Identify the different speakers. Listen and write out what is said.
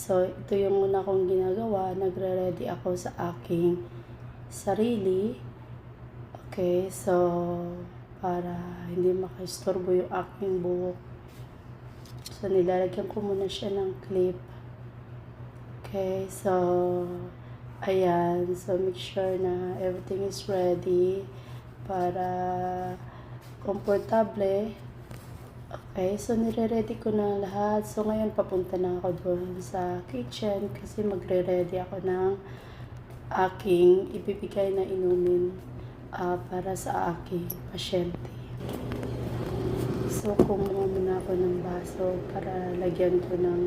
Speaker 1: So, ito yung una kong ginagawa. Nagre-ready ako sa aking sarili. Okay, so, para hindi makaistorbo yung aking buhok. So, nilalagyan ko muna siya ng clip. Okay, so, ayan. So, make sure na everything is ready para komportable. Okay, so nire-ready ko na lahat. So ngayon papunta na ako doon sa kitchen kasi magre-ready ako ng aking ibibigay na inumin para sa aking pasyente. So kumuha muna ako ng baso para lagyan ko ng